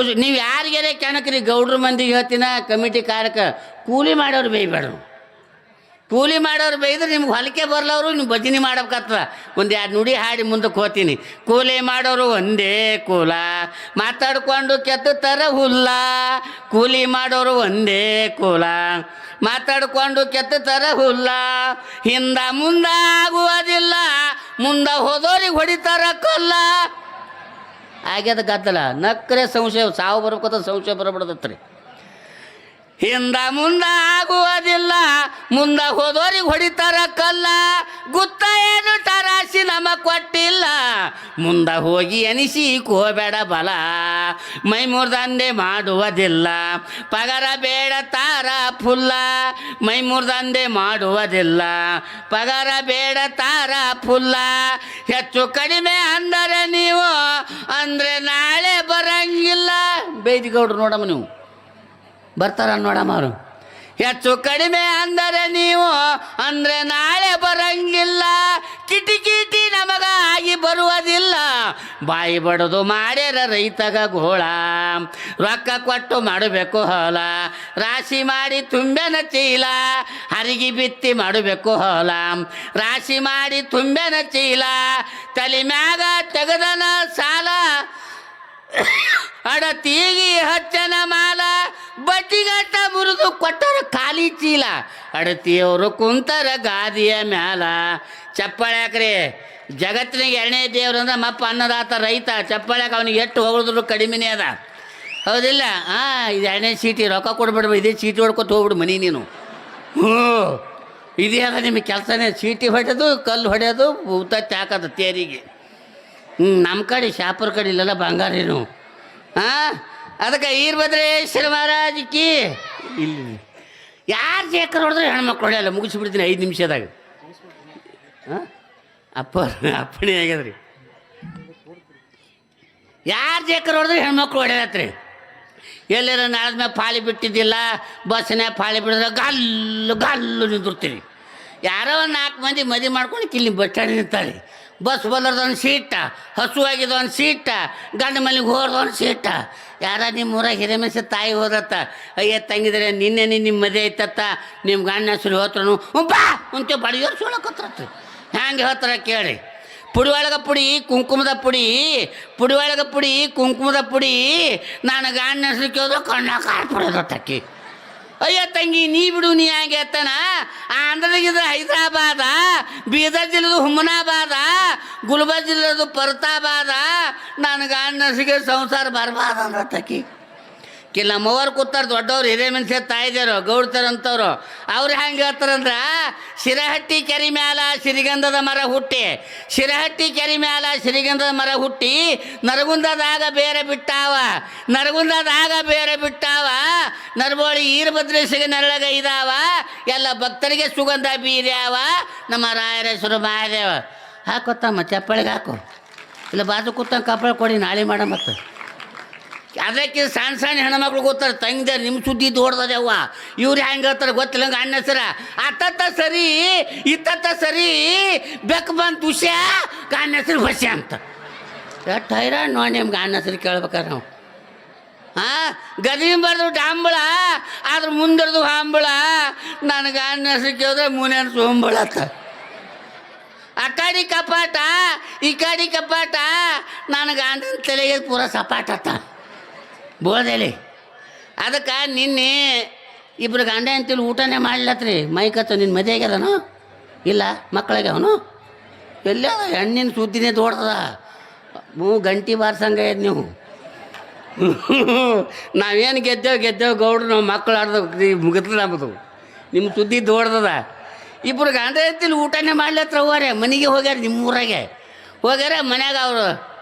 ಖುಷಿ. ನೀವು ಯಾರಿಗಾರೆ ಕೆಣಕ್ರಿ, ಗೌಡ್ರ ಮಂದಿಗೆ ಹೇಳ್ತೀನ, ಕಮಿಟಿ ಕಾರ್ಯಕ್ಕೆ ಕೂಲಿ ಮಾಡೋರು ಬೇಯ್ಬೇಡ್ರು. ಕೂಲಿ ಮಾಡೋರು ಬೈದ್ರೆ ನಿಮ್ಗೆ ಹೊಲಿಕೆ ಬರ್ಲವರು ನೀವು ಭಜನೆ ಮಾಡ್ಬೇಕಾಗ್ತದ. ಒಂದು ಎರಡು ನುಡಿ ಹಾಡಿ ಮುಂದಕ್ಕೆ ಹೋಗ್ತೀನಿ. ಕೂಲಿ ಮಾಡೋರು ಒಂದೇ ಕುಲ, ಮಾತಾಡ್ಕೊಂಡು ಕೆತ್ತುತ್ತರ ಹುಲ್ಲ. ಕೂಲಿ ಮಾಡೋರು ಒಂದೇ ಕುಲ, ಮಾತಾಡ್ಕೊಂಡು ಕೆತ್ತುತ್ತರ ಹುಲ್ಲ. ಹಿಂದ ಮುಂದ ಆಗುವುದಿಲ್ಲ, ಮುಂದ ಹೋದೋರಿಗೆ ಹೊಡಿತಾರ ಕೊಲ್ಲ. ಆಗ್ಯದ ಗದ್ದಲ, ನಕ್ಕರೆ ಸಂಶಯ, ಸಾವು ಬರ್ಬೇಕಂತ ಸಂಶಯ ಬರಬಿಡದತ್ರಿ. ಹಿಂದ ಮುಂದ ಆಗುವುದಿಲ್ಲ, ಮುಂದ ಹೋದೋರಿಗೆ ಹೊಡಿತಾರ ಕಲ್ಲ. ಗುತ್ತ ಏನು ತರಾಸಿ ನಮ ಕೊಟ್ಟಿಲ್ಲ, ಮುಂದ ಹೋಗಿ ಎನಿಸಿ ಕೋಬೇಡ ಬಲ. ಮೈ ಮುರ್ದಂದೆ ಮಾಡುವುದಿಲ್ಲ, ಪಗಾರ ಬೇಡ ತಾರ ಫುಲ್ಲ. ಮೈ ಮುರ್ದಂದೆ ಮಾಡುವುದಿಲ್ಲ, ಪಗಾರ ಬೇಡ ತಾರ ಫುಲ್ಲ. ಹೆಚ್ಚು ಕಡಿಮೆ ಅಂದರೆ ನೀವು, ಅಂದರೆ ನಾಳೆ ಬರಂಗಿಲ್ಲ. ಬೇದಿಗೌಡ್ರು ನೋಡಮ್ಮ, ನೀವು ಬರ್ತಾರ ನೋಡಮ್ಮ ಅವರು. ಹೆಚ್ಚು ಕಡಿಮೆ ಅಂದರೆ ನೀವು, ಅಂದರೆ ನಾಳೆ ಬರಂಗಿಲ್ಲ. ಕಿಟಿ ನಮಗ ಆಗಿ ಬರುವುದಿಲ್ಲ, ಬಾಯಿ ಬಡದು ಮಾಡ್ಯಾರ ರೈತಗ ಗೋಳ. ರೊಕ್ಕ ಕೊಟ್ಟು ಮಾಡಬೇಕು ಹೊಲ, ರಾಶಿ ಮಾಡಿ ತುಂಬೆನ ಚೀಲ. ಹರಿಗಿ ಬಿತ್ತಿ ಮಾಡಬೇಕು ಹೊಲ, ರಾಶಿ ಮಾಡಿ ತುಂಬೆನ ಚೀಲ. ತಲೆ ಮ್ಯಾಗ ತೆಗೆದನ ಸಾಲ, ಅಡತೀಗಿ ಹಚ್ಚನ ಮಾಲ. ಬಡ್ಡಿಗಟ್ಟ ಮುರಿದು ಕೊಟ್ಟರ ಖಾಲಿ ಚೀಲ, ಅಡತಿಯವರು ಕುಂತರ ಗಾದಿಯ ಮ್ಯಾಲ. ಚಪ್ಪಾಳ್ಯಾಕ್ರಿ, ಜಗತ್ತಿನಾಗ ಎರಡನೇ ದೇವ್ರು ಅಂದ್ರೆ ಮಪ್ಪ ಅನ್ನದಾತ ರೈತ. ಚಪ್ಪಾಳ್ಯಾಕ ಅವನಿಗೆ ಎಷ್ಟು ಹೊಗಳಿದ್ರು ಕಡಿಮೆನೇ ಅದ, ಹೌದಿಲ್ಲ? ಇದು ಎರಡನೇ ಚೀಟಿ, ರೊಕ್ಕ ಕೊಡ್ಬಿಡ್ಬ, ಇದೇ ಚೀಟಿ ಹೊಡ್ಕೊತ ಹೋಗ್ಬಿಡು ಮನೆ ನೀನು. ಇದೇ ಅದ ನಿಮಗೆ ಕೆಲಸನೇ, ಚೀಟಿ ಹೊಡೆಯೋದು, ಕಲ್ಲು ಹೊಡೆಯೋದು, ಉತ್ತತ್ತಿ ಹಾಕೋದು ತೇರಿಗೆ. ನಮ್ಮ ಕಡೆ ಶಾಪುರ ಕಡೆ ಇಲ್ಲೆಲ್ಲ ಬಂಗಾರೇನು. ಅದಕ್ಕೆ ವೀರಭದ್ರೇಶ್ವರ ಮಹಾರಾಜಕಿ ಇಲ್ಲಿ ಯಾರು ಜೇಕರ್ ಹೊಡೆದ್ರೆ ಹೆಣ್ಮಕ್ಳು ಹೊಡೆಯಲ್ಲ. ಮುಗಿಸ್ಬಿಡ್ತೀನಿ 5 ನಿಮಿಷದಾಗ. ಅಪ್ಪಣೆ ಆಗ್ಯದ್ರಿ. ಯಾರು ಜೇಕರ್ ಹೊಡೆದ್ರೆ ಹೆಣ್ಮಕ್ಳು ಹೊಡೆಯತ್ರಿ. ಎಲ್ಲರ ನಾಳದ ಮ್ಯಾಗ ಪಾಳಿ ಬಿಟ್ಟಿದ್ದಿಲ್ಲ, ಬಸ್ನ್ಯಾಗ ಪಾಳಿ ಬಿಡಿದ್ರೆ ಗಲ್ಲು ನಿಂದಿರ್ತೀರಿ. ಯಾರೋ ಒಂದು 4 ಮಂದಿ ಮದುವೆ ಮಾಡ್ಕೊಂಡು ಕಿಲ್ಲಿ ಬಸ್ ಸ್ಟ್ಯಾಂಡ್ ನಿಂತಾರೆ. ಬಸ್ ಬಲ್ಲರ್ದೊಂದು ಸೀಟ, ಹಸುವಾಗಿದ್ದೊಂದು ಸೀಟ, ಗಂಡ ಮನೆಗೆ ಹೋರ್ದೊಂದು ಸೀಟ. ಯಾರ ನಿಮ್ಮ ಊರಾಗ ಹಿರೇಮೆಸ ತಾಯಿ ಹೋದತ್ತ, ಅಯ್ಯ ತಂಗಿದ್ರೆ ನಿನ್ನೆ ನಿಮ್ಮ ಮದುವೆ ಐತತ್ತ, ನಿಮ್ಮ ಗಂಡ ಹೆಸರು ಹೋತ್ರನು ಬಾ ಅಂತ ಬಡಿಯೋರು ಸುಳಕತ್ರತ್ರಿ. ಹ್ಯಾಂಗೆ ಹೇಳ್ತಾರ ಕೇಳಿ. ಪುಡಿ ಒಳಗೆ ಪುಡಿ ಕುಂಕುಮದ ಪುಡಿ, ಪುಡಿ ಒಳಗೆ ಪುಡಿ ಕುಂಕುಮದ ಪುಡಿ. ನಾನು ಗಂಡ ಹೆಸರು ಕೇಳಿದ್ರೆ ಕಣ್ಣ ಕಾರ್ಪೊಡೋದತ್ತಕ್ಕಿ. ಅಯ್ಯ ತಂಗಿ ನೀ ಬಿಡು, ನೀ ಹಂಗೆ ಎತ್ತನ. ಆಂಧ್ರದಾಗಿದ್ರೆ ಹೈದರಾಬಾದ, ಬೀದರ್ ಜಿಲ್ಲೆದು ಹುಮನಾಬಾದ, ಗುಲ್ಬರ್ಗ ಜಿಲ್ಲೆದು ಪರ್ತಾಬಾದ. ನಾನು ಗಂಡಸಿಗೆ ಸಂಸಾರ ಬರಬಾರ್ದು ಅಂದ್ರತ್ತಕಿ. ಕಿಲ್ಲ ನಮ್ಮವ್ರು ಕೂತಾರ ದೊಡ್ಡವ್ರು, ಹಿರೇ ಮನುಷ್ಯ ತಾಯಿದೇರು, ಗೌಡ್ತಾರಂಥವ್ರು. ಅವ್ರು ಹೆಂಗೆ ಹೇಳ್ತಾರಂದ್ರೆ, ಶಿರಹಟ್ಟಿ ಕೆರೆ ಮ್ಯಾಲ ಸಿರಿಗಂಧದ ಮರ ಹುಟ್ಟಿ, ಶಿರಹಟ್ಟಿ ಕೆರೆ ಮ್ಯಾಲ ಸಿರಿಗಂಧದ ಮರ ಹುಟ್ಟಿ, ನರಗುಂದದಾಗ ಬೇರೆ ಬಿಟ್ಟಾವ, ನರಗುಂದದಾಗ ಬೇರೆ ಬಿಟ್ಟಾವ. ನರಬೋಳಿ ವೀರಭದ್ರೇಶ್ವರಿಗೆ ನೆರಳಗ ಇದಾವ, ಎಲ್ಲ ಭಕ್ತರಿಗೆ ಸುಗಂಧ ಬೀರ್ಯಾವ. ನಮ್ಮ ರಾಯರೇಶ್ವರ ಮಹಾದೇವ ಹಾಕೋತಮ್ಮ ಚಪ್ಪಳಿಗೆ ಹಾಕು, ಇಲ್ಲ ಬಾಜು ಕೂತಂಗೆ ಕಪ್ಪಳ ಕೊಡಿ, ನಾಳೆ ಮಾಡ. ಮತ್ತು ಅದಕ್ಕೆ ಸಣ್ಣ ಸಣ್ಣ ಹೆಣ್ಮಕ್ಳು ಗೊತ್ತಾರೆ, ತಂಗಿದಾರೆ ನಿಮ್ಮ ಸುದ್ದಿ ದೊಡ್ಡದೆ ಅವ್ವ. ಇವ್ರು ಹೆಂಗೆ ಹೇಳ್ತಾರೆ ಗೊತ್ತಿಲ್ಲ, ಹಂಗೆ ಅಣ್ಣ ಹೆಸರ ಅತ್ತತ್ತ ಸರಿ ಇತ್ತತ್ತ ಸರಿ, ಬೆಕ್ಕ ಬಂತು ಹುಷ್ಯ, ಗಣ್ಣ ಹೆಸರು ಹೊಸ್ಯ ಅಂತ. ಎಷ್ಟು ಹೈರಾಣ ನೋಡಿ ನಿಮ್ಗೆ ಅಣ್ಣ ಹೆಸರು ಕೇಳ್ಬೇಕಾರೆ ನಾವು. ಗದಿಬಾರ್ದು ಡಾಂಬಳ, ಆದ್ರೆ ಮುಂದಿರ್ದು ಹಾಂಬಳ. ನನಗೆ ಅಣ್ಣ ಹೆಸರು ಕೇಳಿದ್ರೆ ಮುನೇನು ಸೋಂಬಳತ್ತ. ಆ ಕಡೆ ಕಪಾಟ ಈ ಕಡೆ ಕಪಾಟ, ನನಗೆ ಗಂಡನ ತಲೆಗೆ ಪೂರ ಸಪಾಟತ್ತ ಬೋಳದೇಲಿ. ಅದಕ್ಕೆ ನಿನ್ನೆ ಇಬ್ರು ಗಂಡ ಅಂತೇಳಿ ಊಟನೇ ಮಾಡ್ಲತ್ರಿ. ಮೈಕತ್ತು ನಿನ್ನ ಮದುವೆ ಆಗ್ಯದನು ಇಲ್ಲ, ಮಕ್ಕಳಾಗ್ಯವನು ಎಲ್ಲ ಹೆಣ್ಣಿನ ಸುದ್ದಿನೇ ದೊಡ್ಡದ. ಗಂಟಿ ಬಾರ್ಸಂಗ ನೀವು. ನಾವೇನು ಗೆದ್ದೇವು ಗೌಡ್ರು, ನಾವು ಮಕ್ಕಳು ಆಡ್ದು ಮುಗಿತದ ನಮ್ಮದು. ನಿಮ್ಮ ಸುದ್ದಿ ದೊಡ್ಡದ. ಇಬ್ಬರು ಗಂಡ ಅಂತೇಳಿ ಊಟನೇ ಮಾಡ್ಲತ್ರ ಹೋಗ್ಯಾರ, ಮನೆಗೆ ಹೋಗ್ಯಾರ, ನಿಮ್ಮ ಊರಾಗೆ ಹೋಗ್ಯಾರ. ಮನ್ಯಾಗ ಅವರು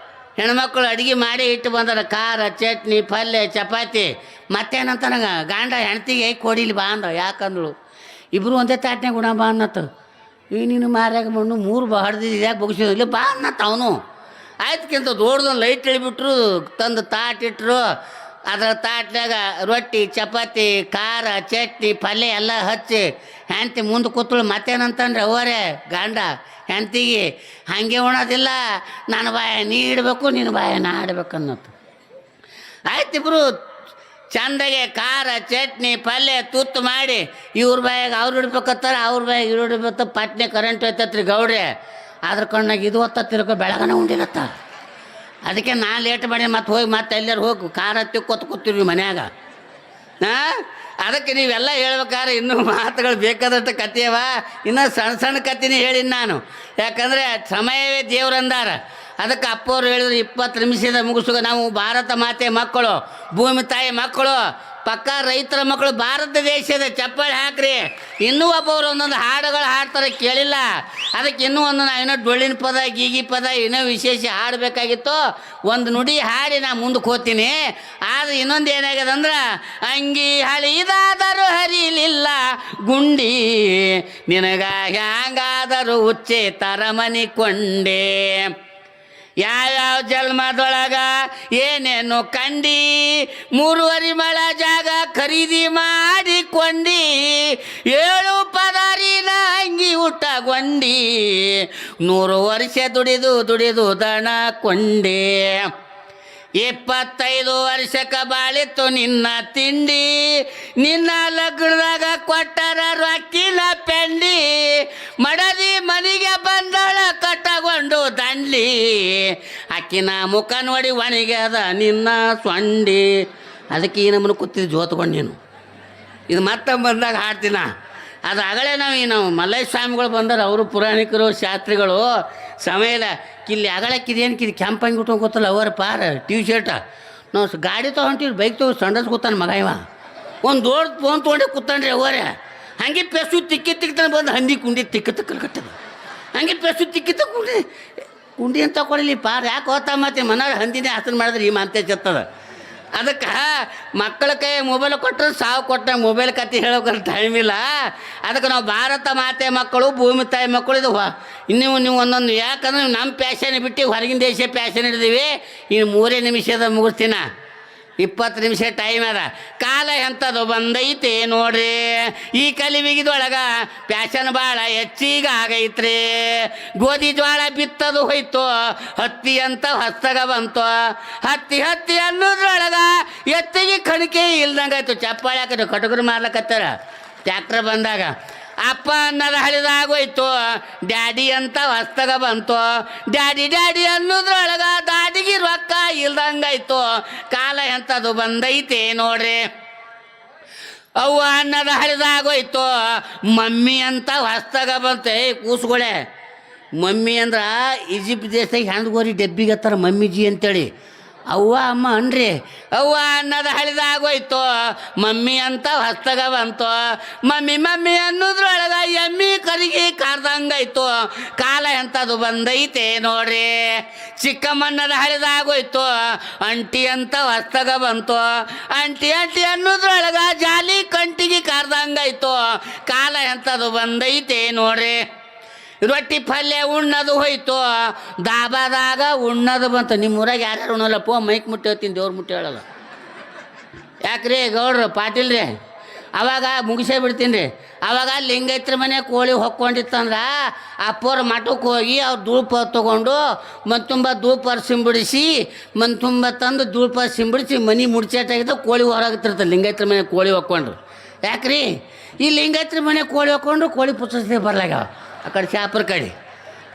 ಹೆಣ್ಮಕ್ಳು ಅಡುಗೆ ಮಾಡಿ ಇಟ್ಟು ಬಂದಾರ, ಖಾರ ಚಟ್ನಿ ಪಲ್ಯ ಚಪಾತಿ. ಮತ್ತೇನಂತ ನಂಗೆ ಗಂಡ ಹೆಣ್ತಿಗೆ ಕೊಡಿಲಿ ಬಾ ಅಂದ. ಯಾಕಂದಳು ಇಬ್ಬರು ಒಂದೇ ತಾಟ್ನಾಗ ಗುಣ ಬಾ ಅನ್ನತ್ತು. ಈ ನೀನು ಮಾರ್ಯಾಗ ಮಣ್ಣು 3 ಹಡ್ದಿದ್ದು ಯಾಕೆ ಬಗ್ಸಿಲ್ಲ ಬಾ ಅನ್ನತ್ತ ಅವನು. ಆಯ್ತಕ್ಕಿಂತ ದೊಡ್ಡದೊಂದು ಲೈಟ್ ಇಳಿಬಿಟ್ರು, ತಂದು ತಾಟಿಟ್ರು. ಅದರ ತಾಟ್ನಾಗ ರೊಟ್ಟಿ ಚಪಾತಿ ಖಾರ ಚಟ್ನಿ ಪಲ್ಯ ಎಲ್ಲ ಹಚ್ಚಿ ಹೆಂಡ್ತಿ ಮುಂದೆ ಕೂತಳು. ಮತ್ತೇನಂತಂದ್ರೆ ಅವರೇ ಗಂಡ ಹೆಂಡ್ತಿಗೆ ಹಾಗೆ ಉಣೋದಿಲ್ಲ, ನನ್ನ ಬಾಯ ನೀ ಇಡಬೇಕು, ನಿನ್ನ ಬಾಯ ನಾ ಆಡ್ಬೇಕು ಅನ್ನೋದು. ಆಯ್ತು ಇಬ್ರು ಚಂದಾಗೆ ಖಾರ ಚಟ್ನಿ ಪಲ್ಯ ತುತ್ತು ಮಾಡಿ ಇವ್ರ ಬಾಯಾಗ ಅವ್ರು ಹಿಡ್ಬೇಕತ್ತಾರ ಅವ್ರ ಬಾಯಾಗ ಇವ್ರು ಹಿಡ್ಬೇಕು ಪಟ್ನೆ ಕರೆಂಟ್ ಹೋಯ್ತತ್ರಿ ಗೌಡ್ರೆ ಅದ್ರ ಕಣ್ಣಾಗ ಇದು ಹೊತ್ತಿರಕೋ ಬೆಳಗನ ಉಂಡಿರತ್ತ ಅದಕ್ಕೆ ನಾನು ಲೇಟ್ ಮಾಡಿ ಮತ್ತೆ ಹೋಗಿ ಮತ್ತೆ ಎಲ್ಲರೂ ಹೋಗಿ ಖಾರ ತಿಕ್ಕೊತ್ ಕೂತೀವಿ ಮನ್ಯಾಗ ಹಾಂ ಅದಕ್ಕೆ ನೀವೆಲ್ಲ ಹೇಳ್ಬೇಕಾದ್ರೆ ಇನ್ನೂ ಮಾತುಗಳು ಬೇಕಾದಷ್ಟು ಕಥೆಯವ ಇನ್ನೂ ಸಣ್ಣ ಸಣ್ಣ ಕಥೆನೇ ಹೇಳಿನಿ ನಾನು ಯಾಕಂದರೆ ಸಮಯವೇ ದೇವ್ರಂದಾರ ಅದಕ್ಕೆ ಅಪ್ಪವ್ರು ಹೇಳಿದ್ರು 20 ನಿಮಿಷದ ಮುಗಿಸುಗ ನಾವು ಭಾರತ ಮಾತೆ ಮಕ್ಕಳು ಭೂಮಿ ತಾಯಿ ಮಕ್ಕಳು ಪಕ್ಕ ರೈತರ ಮಕ್ಕಳು ಭಾರತ ದೇಶದ ಚಪ್ಪಾಳೆ ಹಾಕ್ರಿ ಇನ್ನೂ ಒಬ್ಬರು ಒಂದೊಂದು ಹಾಡುಗಳು ಹಾಡ್ತಾರೆ ಕೇಳಿಲ್ಲ ಅದಕ್ಕೆ ಇನ್ನೂ ಒಂದೊಂದು ಏನೋ ಡೊಳ್ಳಿನ ಪದ ಗೀಗಿ ಪದ ಏನೋ ವಿಶೇಷ ಹಾಡಬೇಕಾಗಿತ್ತು ಒಂದು ನುಡಿ ಹಾಡಿ ನಾ ಮುಂದಕ್ಕೆ ಹೋಗ್ತೀನಿ ಆದರೆ ಇನ್ನೊಂದು ಏನಾಗ್ಯದ ಅಂದ್ರೆ ಅಂಗಿ ಹಳಿದಾದರೂ ಹರಿಲಿಲ್ಲ ಗುಂಡಿ ನಿನಗ ಹ್ಯಾಂಗಾದರೂ ಉಚ್ಚೆ ತರಮನಿ ಕೊಂಡೆ ಯಾವ್ಯಾವ ಜನ್ಮದೊಳಗ ಏನೇನು ಕಂಡಿ 3 ಮಳ ಜಾಗ ಖರೀದಿ ಮಾಡಿಕೊಂಡಿ 7 ಪದಾರಿನ ಅಂಗಿ ಊಟಗೊಂಡಿ 100 ವರ್ಷ ದುಡಿದು ದಣ ಕೊಂಡೆ 25 ವರ್ಷಕ್ಕೆ ಬಾಳಿತ್ತು ನಿನ್ನ ತಿಂಡಿ ನಿನ್ನ ಲಗ್ನದಾಗ ಕೊಟ್ಟರ ರೊಕ್ಕಿನ ಪೆಂಡಿ ಮಡದಿ ಮನೆಗೆ ಬಂದಳ ಕಟ್ಟಗೊಂಡು ದಂಡ್ಲಿ ಅಕ್ಕಿನ ಮುಖ ನೋಡಿ ಒಣಗ್ಯದ ನಿನ್ನ ಸೊಂಡಿ ಅದಕ್ಕೆ ಈ ನಮ್ಮನ್ನು ಕೂತಿದ್ದು ಜೋತ್ಕೊಂಡು ನೀನು ಇದು ಮತ್ತೆ ಬಂದಾಗ ಹಾಡ್ತೀನ ಅದು ಆಗಲೇ ನಾವು ಮಲ್ಲಯ್ಯ ಸ್ವಾಮಿಗಳು ಬಂದರು ಅವರು ಪುರಾಣಿಕರು ಶಾಸ್ತ್ರಿಗಳು ಸಮಯ ಇಲ್ಲ ಕಿಲ್ಲಿ ಅಗಳಕ್ಕಿದೇನು ಕಿದು ಕೆಂಪಂಗಿ ಉಟ್ಕೊಂಡು ಗೊತ್ತಲ್ಲ ಅವರ ಪಾರ ಶರ್ಟ ನಾವು ಗಾಡಿ ತೊಗೊಂತೀವಿ ಬೈಕ್ ತೊಗೊಂಡು ಸಂಡಸ್ ಕೂತಾನೆ ಮಗ ಇವ ಒಂದು ದೊಡ್ಡ ಫೋನ್ ತೊಗೊಂಡೆ ಕೂತಾನ್ರಿ ಅವರೇ ಹಂಗೆ ಪೆಸು ತಿಕ್ಕಿತಾನೆ ಬಂದು ಹಂದಿ ಕುಂಡಿ ತಿಕ್ಕತ್ತಕ್ಕಲ್ ಕಟ್ಟದ ಹಂಗೆ ಪೆಸು ಕುಂಡಿ ಅಂತ ತಗೊಳ್ಳಿ ಪಾರ ಯಾಕೆ ಹೋಗ್ತಾ ಮತ್ತೆ ಮನಾಗ ಹಂದಿನೇ ಹಾಸನ ಮಾಡಿದ್ರೆ ಈ ಮಾಂತೆ ಚೆತ್ತದ ಅದಕ್ಕೆ ಮಕ್ಕಳ ಕೈ ಮೊಬೈಲ್ ಕೊಟ್ಟರೆ ಸಾವು ಕೊಟ್ಟ ಮೊಬೈಲ್ ಕತೆ ಹೇಳೋಕೆ ಟೈಮ್ ಇಲ್ಲ ಅದಕ್ಕೆ ನಾವು ಭಾರತ ಮಾತೆ ಮಕ್ಕಳು ಭೂಮಿ ತಾಯಿ ಮಕ್ಕಳು ಇದು ನೀವು ಒಂದೊಂದು ಯಾಕಂದ್ರೆ ನಮ್ಮ ಪ್ಯಾಶನ್ ಬಿಟ್ಟು ಹೊರಗಿನ ದೇಶ ಪ್ಯಾಶನ್ ಹಿಡಿದೀವಿ ಇನ್ನು 3 ನಿಮಿಷದ ಮುಗಿಸ್ತೀನ 20 ನಿಮಿಷ ಟೈಮ್ ಅದ ಕಾಲ ಎಂಥದ್ದು ಬಂದೈತೆ ನೋಡ್ರಿ ಈ ಕಲಿವಿಗಿದೊಳಗ ಪ್ಯಾಶನ್ ಭಾಳ ಹೆಚ್ಚಿಗೆ ಆಗೈತ್ರಿ ಗೋಧಿ ಜ್ವಾಳ ಬಿತ್ತದು ಹೋಯ್ತು ಹತ್ತಿ ಅಂತ ಹೊಸ್ತಾಗ ಬಂತು ಹತ್ತಿ ಅನ್ನೋದ್ರೊಳಗ ಎತ್ತಿಗೆ ಕಣಿಕೆ ಇಲ್ದಂಗಾಯ್ತು ಚಪ್ಪಾಳೆ ಹಾಕಿದ್ರು ಕಟಗರು ಮಾರ್ಲಕತ್ತಾರ ಟ್ಯಾಕ್ಟ್ರ್ ಬಂದಾಗ ಅಪ್ಪ ಅನ್ನೋದು ಹಳಿದಾಗೋಯ್ತು ಡ್ಯಾಡಿ ಅಂತ ಹೊಸ್ತಾಗ ಬಂತು ಡ್ಯಾಡಿ ಅನ್ನೋದ್ರೊಳಗ ದಾಡಿಗೆ ರೊಕ್ಕ ಇಲ್ದಂಗಾಯ್ತು ಕಾಲ ಎಂಥದ್ದು ಬಂದೈತೆ ನೋಡ್ರಿ ಅವ್ವ ಅನ್ನೋದು ಹಳಿದಾಗೋಯ್ತು ಮಮ್ಮಿ ಅಂತ ಹೊಸ್ತಾಗ ಬಂತೆ ಕೂಸುಗಳೇ ಮಮ್ಮಿ ಅಂದ್ರೆ ಈಜಿಪ್ಟ್ ದೇಶದಾಗ ಹೆಣ್ಗೋರಿ ಡೆಬ್ಬಿಗೆ ಹತ್ತಾರ ಮಮ್ಮಿಜಿ ಅಂತೇಳಿ ಅವ್ವ ಅಮ್ಮ ಅನ್ರಿ ಅವ್ವ ಅನ್ನೋದು ಹಳಿದಾಗೋಯ್ತು ಮಮ್ಮಿ ಅಂತ ಹೊಸ್ತಾಗ ಬಂತು ಮಮ್ಮಿ ಅನ್ನೋದ್ರೊಳಗ ಎಮ್ಮಿ ಕರಿಗೆ ಕಾರ್ದಂಗಾಯ್ತು ಕಾಲ ಎಂಥದ್ದು ಬಂದೈತೆ ನೋಡ್ರಿ ಚಿಕ್ಕಮ್ಮನ್ನದ ಹಳಿದಾಗೋಯ್ತು ಅಂಟಿ ಅಂತ ಹೊಸ್ತಾಗ ಬಂತು ಅಂಟಿ ಅನ್ನೋದ್ರೊಳಗ ಜಾಲಿ ಕಂಟಿಗೆ ಕಾರ್ದಂಗಾಯ್ತು ಕಾಲ ಎಂಥದ್ದು ಬಂದೈತೆ ನೋಡ್ರಿ ರೊಟ್ಟಿ ಪಲ್ಯ ಉಣ್ಣದು ಹೋಯ್ತು ದಾಬಾದಾಗ ಉಣ್ಣದು ಬಂತು ನಿಮ್ಮ ಊರಾಗ ಯಾರ್ಯಾರು ಉಣ್ಣಲ್ಲಪ್ಪ ಮೈಕ್ ಮುಟ್ಟಿ ಹೋಗ್ತೀನಿ ದೇವ್ರ ಮುಟ್ಟಿ ಹೇಳಲ್ಲ ಯಾಕ್ರಿ ಗೌಡ್ರು ಪಾಟೀಲ್ ರೀ ಅವಾಗ ಮುಗಿಸೇ ಬಿಡ್ತೀನಿ ರೀ ಅವಾಗ ಲಿಂಗೈತ್ರ ಮನೆ ಕೋಳಿ ಹೊಕ್ಕೊಂಡಿತ್ತಂದ್ರೆ ಅಪ್ಪವ್ರ ಮಠಕ್ಕೆ ಹೋಗಿ ಅವ್ರು ಧೂಪ ತೊಗೊಂಡು ಮನ್ ತುಂಬ ಧೂಪ ಸಿಂಬಿಡಿಸಿ ಮನ್ ತುಂಬ ತಂದು ಧೂಪ ಸಿಂಬಿಡಿಸಿ ಮನೆ ಮುಡ್ಚಾಟಾಗಿದ್ದ ಕೋಳಿ ಹೊರಗುತ್ತಿರ್ತಾರೆ ಲಿಂಗೈತ್ರ ಮನೆ ಕೋಳಿ ಹೊಕ್ಕೊಂಡ್ರು ಯಾಕ್ರಿ ಈ ಲಿಂಗೈತ್ರ ಮನೆ ಕೋಳಿ ಹೊಕ್ಕೊಂಡು ಕೋಳಿ ಪುಸ್ತಕ ಬರ್ಲಾಗ ಆ ಕಡೆ ಶಾಪುರ ಕಡೆ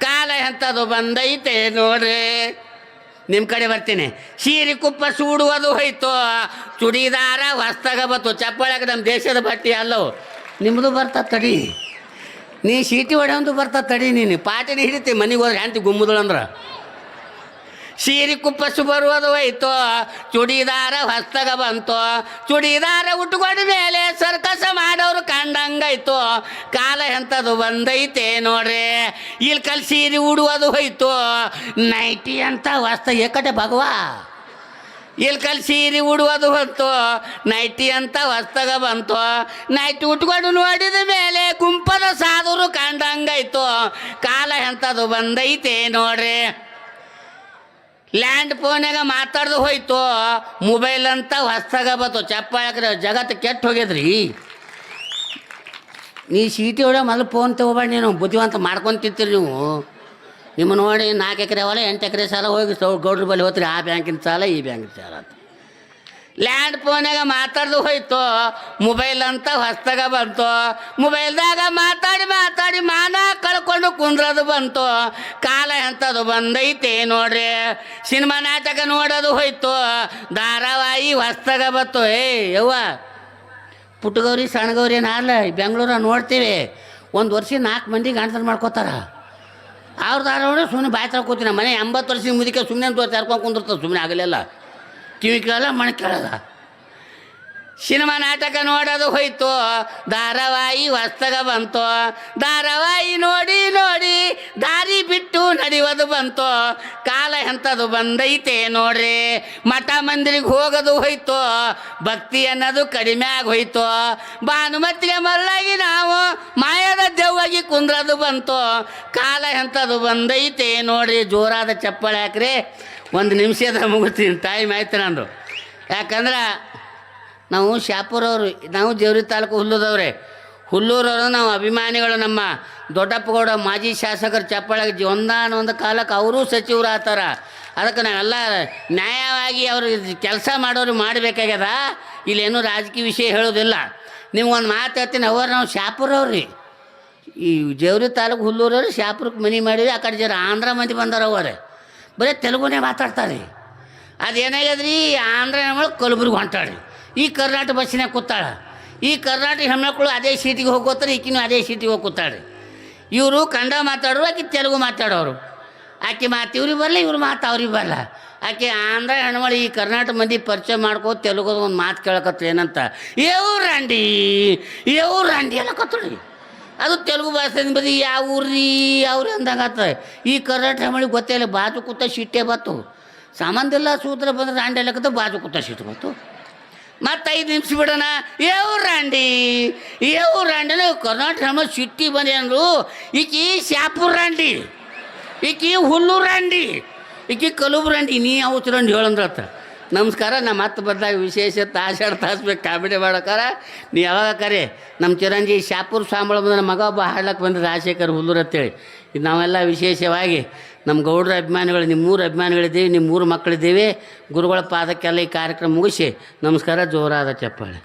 ಕಾಲ ಎಂಥದ್ದು ಬಂದೈತೆ ನೋಡ್ರಿ ನಿಮ್ಮ ಕಡೆ ಬರ್ತೀನಿ ಸೀರೆ ಕುಪ್ಪ ಸೂಡುವುದು ಹೋಯ್ತು ಚುಡಿದಾರ ಹೊಸ್ತಾಗ ಬಂತು ಚಪ್ಪಾಳಕ್ಕೆ ನಮ್ಮ ದೇಶದ ಬಟ್ಟೆ ಅಲ್ಲವು ನಿಮ್ಮದು ಬರ್ತಾ ತಡಿ ನೀ ಸೀಟಿ ಹೊಡೆಯೊಂದು ಬರ್ತಾ ತಡಿ ನೀನು ಪಾಟಿನ ಹಿಡಿತಿ ಮನೆಗೆ ಹೋದ್ರೆ ಹೆಂಡ್ತಿ ಗುಮ್ಮದಳಂದ್ರೆ ಸೀರೆ ಕುಪ್ಪಸು ಬರುವುದು ಹೋಯ್ತು ಚುಡಿದಾರ ಹೊಸ್ತಾಗ ಬಂತು ಚುಡಿದಾರ ಉಟ್ಕೊಂಡ ಮೇಲೆ ಸರ್ಕಸ ಮಾಡೋರು ಕಂಡಂಗಾಯ್ತು ಕಾಲ ಎಂಥದ್ದು ಬಂದೈತೆ ನೋಡ್ರಿ ಇಲ್ಲಿ ಕಲ್ ಸೀರೆ ಉಡುವುದು ಹೋಯ್ತು ನೈಟಿ ಅಂತ ಹೊಸ್ತಾಗ ಏಕಟೆ ಭಗವಾ ಇಲ್ಲಿ ಕಲ್ ಸೀರೆ ಉಡುವುದು ಹೊತ್ತು ನೈಟಿ ಅಂತ ಹೊಸ್ತಾಗ ಬಂತು ನೈಟಿ ಉಟ್ಕೊಂಡು ನೋಡಿದ ಮೇಲೆ ಗುಂಪದ ಸಾಧುರು ಕಂಡಂಗಾಯ್ತು ಕಾಲ ಎಂಥದ್ದು ಬಂದೈತೆ ನೋಡ್ರಿ ಲ್ಯಾಂಡ್ ಫೋನಾಗ ಮಾತಾಡ್ದು ಹೋಯ್ತು ಮೊಬೈಲ್ ಅಂತ ಹೊಸ್ತಾಗ ಬಂತು ಚಪ್ಪಾಳಕ್ರೆ ಜಗತ್ತು ಕೆಟ್ಟು ಹೋಗ್ಯದ್ರಿ ನೀ ಸೀಟಿ ಹೊಡೆ ಮೊದಲು ಫೋನ್ ತೊಗೊಬೇಡಿ ನೀನು ಬುದ್ಧಿವಂತ ಮಾಡ್ಕೊಂಡು ತಿಂತೀರಿ ನೀವು ನಿಮ್ಮ ನೋಡಿ 4 ಎಕರೆ ಹೊಲ 8 ಎಕರೆ ಸಾಲ ಹೋಗಿ ಗೌಡ್ರ ಬಳಿ ಹೋಗ್ತೀರಿ ಆ ಬ್ಯಾಂಕಿನ ಸಾಲ ಈ ಬ್ಯಾಂಕಿನ ಸಾಲ ಅಂತ ಲ್ಯಾಂಡ್ ಫೋನಾಗ ಮಾತಾಡ್ದು ಹೋಯ್ತು, ಮೊಬೈಲ್ ಅಂತ ಹೊಸ್ದಾಗ ಬಂತು, ಮೊಬೈಲ್ದಾಗ ಮಾತಾಡಿ ಮಾತಾಡಿ ಮಾನ ಕಳ್ಕೊಂಡು ಕುಂದ್ರದು ಬಂತು. ಕಾಲ ಎಂಥದ್ದು ಬಂದೈತೆ ನೋಡ್ರಿ. ಸಿನಿಮಾ ನಾಟಕ ನೋಡೋದು ಹೋಯ್ತು, ಧಾರಾವಾಹಿ ಹೊಸ್ದಾಗ ಬಂತು. ಯವ್ವ ಪುಟ್ಟಗೌರಿ ಸಣ್ಣಗೌರಿ ಏನಾಗಲ್ಲ, ಬೆಂಗಳೂರ ನೋಡ್ತೀವಿ, ಒಂದು ವರ್ಷ 4 ಮಂದಿ ಗಂಡಸರು ಮಾಡ್ಕೋತಾರ. ಅವ್ರ ಧಾರಾವಾಹಿ ಸುಮ್ಮನೆ ಬಾಯಿ ತಳ್ಕೋತೀನಿ. ಮನೆ 80 ವರ್ಷದ ಮುದಕ್ಕೆ ಸುಮ್ಮನೆ ತರ್ಕೊಂಡು ಕುಂದಿರ್ತದೆ, ಸುಮ್ಮನೆ ಆಗಲಿಲ್ಲ, ಕಿವಿ ಕೇಳಲ್ಲ ಮನೆ ಕೇಳಲ್ಲ. ಸಿನಿಮಾ ನಾಟಕ ನೋಡೋದು ಹೋಯ್ತು, ಧಾರಾವಾಹಿ ಹೊಸ್ತಾಗ ಬಂತು, ಧಾರಾವಾಹಿ ನೋಡಿ ನೋಡಿ ದಾರಿ ಬಿಟ್ಟು ನಡೆಯೋದು ಬಂತು. ಕಾಲ ಎಂಥದ್ದು ಬಂದೈತೆ ನೋಡ್ರಿ. ಮಠ ಮಂದಿರಿಗೆ ಹೋಗೋದು ಹೋಯ್ತು, ಭಕ್ತಿ ಅನ್ನೋದು ಕಡಿಮೆ ಆಗಿ ಹೋಯ್ತು. ಭಾನುಮತಿಗೆ ಮಲ್ಲಾಗಿ ನಾವು ಮಾಯದ ದೆವ್ವಾಗಿ ಕುಂದ್ರದು ಬಂತು. ಕಾಲ ಎಂಥದ್ದು ಬಂದೈತೆ ನೋಡ್ರಿ. ಜೋರಾದ ಚಪ್ಪಾಳೆ ಹಾಕ್ರಿ. 1 ನಿಮಿಷದ ಮುಗಿಸ್ತೀನಿ, ಟೈಮ್ ಆಯ್ತು ನಂದು. ಯಾಕಂದ್ರೆ ನಾವು ಶಾಪುರವರು, ನಾವು ಜೇವರಿ ತಾಲೂಕು ಹುಲ್ಲೂರವ್ರೆ. ಹುಲ್ಲೂರವರು ನಾವು ಅಭಿಮಾನಿಗಳು. ನಮ್ಮ ದೊಡ್ಡಪ್ಪಗೌಡ ಮಾಜಿ ಶಾಸಕರು ಚಪ್ಪಾಳೆಗೆ ಒಂದಾನೊಂದು ಕಾಲಕ್ಕೆ ಅವರೂ ಸಚಿವರು ಆತಾರ. ಅದಕ್ಕೆ ನಾವೆಲ್ಲ ನ್ಯಾಯವಾಗಿ ಅವರು ಕೆಲಸ ಮಾಡೋರು ಮಾಡಬೇಕಾಗ್ಯದ. ಇಲ್ಲೇನೂ ರಾಜಕೀಯ ವಿಷಯ ಹೇಳೋದಿಲ್ಲ. ನಿಮ್ಗೊಂದು ಮಾತು ಹೇಳ್ತೀನಿ, ನಾವು ಶಾಪುರವ್ರಿ. ಈ ಜೇವರಿ ತಾಲೂಕು ಹುಲ್ಲೂರವ್ರು ಶಾಪುರಕ್ಕೆ ಮನೆ ಮಾಡಿವಿ. ಆ ಕಡೆ ಜರ ಆಂಧ್ರ ಮಂದಿ ಬಂದಾರ. ಅವರೇ ಬರೀ ತೆಲುಗುನೇ ಮಾತಾಡ್ತಾರೆ. ಅದೇನಾಗ್ಯದ್ರಿ, ಆಂಧ್ರ ಹೆಣ್ಮಳು ಕಲಬುರ್ಗಿ ಹೊಂಟಾಳಿ, ಈ ಕರ್ನಾಟಕ ಬಸ್ಸಿನಾಗ ಕೂತಾಳ. ಈ ಕರ್ನಾಟಕ ಹೆಣ್ಮಕ್ಳು ಅದೇ ಸೀಟಿಗೆ ಹೋಗೋತಾರೆ, ಈಕಿನೂ ಅದೇ ಸೀಟಿಗೆ ಹೋಗಿ ಕೂತಾಳೆ. ಇವರು ಕನ್ನಡ ಮಾತಾಡೋರು, ಆಕೆ ತೆಲುಗು ಮಾತಾಡೋರು. ಆಕೆ ಮಾತು ಇವ್ರಿಗೆ ಬರಲ್ಲ, ಇವ್ರ ಮಾತು ಅವ್ರಿಗೆ ಬರಲ್ಲ. ಆಕೆ ಆಂಧ್ರ ಹೆಣ್ಮಳು ಈ ಕರ್ನಾಟಕ ಮಂದಿ ಪರಿಚಯ ಮಾಡ್ಕೋ ತೆಲುಗು ಒಂದು ಮಾತು ಕೇಳಕತ್ರು. ಏನಂತ ರಂಡಿ ಎಲ್ಲ ಕತ್ತಳಿ. ಅದು ತೆಲುಗು ಭಾಷೆಯಿಂದ ಬರೀ ಯಾವ ಊರ್ರಿ ಅವ್ರಿ ಅಂದಂಗತ್ತ. ಈ ಕರ್ನಾಟಕ ಹೆಣ್ಮಳಿಗೆ ಗೊತ್ತೇ ಇಲ್ಲ, ಬಾಜು ಕೂತ ಸಿಟ್ಟೆ ಬತ್ತು. ಸಾಮಾನ್ಯಲ್ಲ ಸೂತ್ರ ಬಂದ್ರೆ ರಾಂಡಿ ಎಲ್ಲಕತ್ತ ಬಾಜು ಕೂತ ಸಿಟ್ಟು ಬತ್ತು. ಮತ್ತು 5 ನಿಮಿಷ ಬಿಡೋಣ. ರಾಂಡಿ ಕರ್ನಾಟಕ ಹೆಣ್ಮಳು ಸಿಟ್ಟಿ ಬಂದೆ ಅಂದರು. ಈಕಿ ಶಾಪುರ ರಾಂಡಿ, ಈಕಿ ಹುಲ್ಲೂರು ರಾಂಡಿ, ಈಕಿ ಕಲಬುರ್ಗಿ ರಾಂಡಿ. ನೀ ಯಾವ ರಂಡಿ ಹೇಳಂದ್ರತ್ತ. ನಮಸ್ಕಾರ. ನಮ್ಮ ಮತ್ತೆ ಬಂದಾಗ ವಿಶೇಷ ತಾಸ್ಬೇಕು ಕಾಮಿಡಿ ಮಾಡೋಕಾರ. ನೀ ಯಾವಾಗ ಕರೆ ನಮ್ಮ ಚಿರಂಜೀವಿ ಶಾಪುರ ಸಾಂಬಳ ಬಂದ್ರೆ ಮಗ ಒಬ್ಬ ಹಾಡ್ಲಕ್ಕೆ ಬಂದ್ರೆ ರಾಜಶೇಖರ್ ಹುಲ್ಲೂರು ಅಂತೇಳಿ. ಇದು ನಾವೆಲ್ಲ ವಿಶೇಷವಾಗಿ ನಮ್ಮ ಗೌಡ್ರ ಅಭಿಮಾನಿಗಳು, ನಿಮ್ಮೂರು ಅಭಿಮಾನಿಗಳಿದ್ದೀವಿ, ನಿಮ್ಮೂರು ಮಕ್ಕಳಿದ್ದೀವಿ. ಗುರುಗಳ ಪಾದಕ್ಕೆಲ್ಲ ಈ ಕಾರ್ಯಕ್ರಮ ಮುಗಿಸಿ ನಮಸ್ಕಾರ. ಜೋರಾದ ಚಪ್ಪಾಳೆ.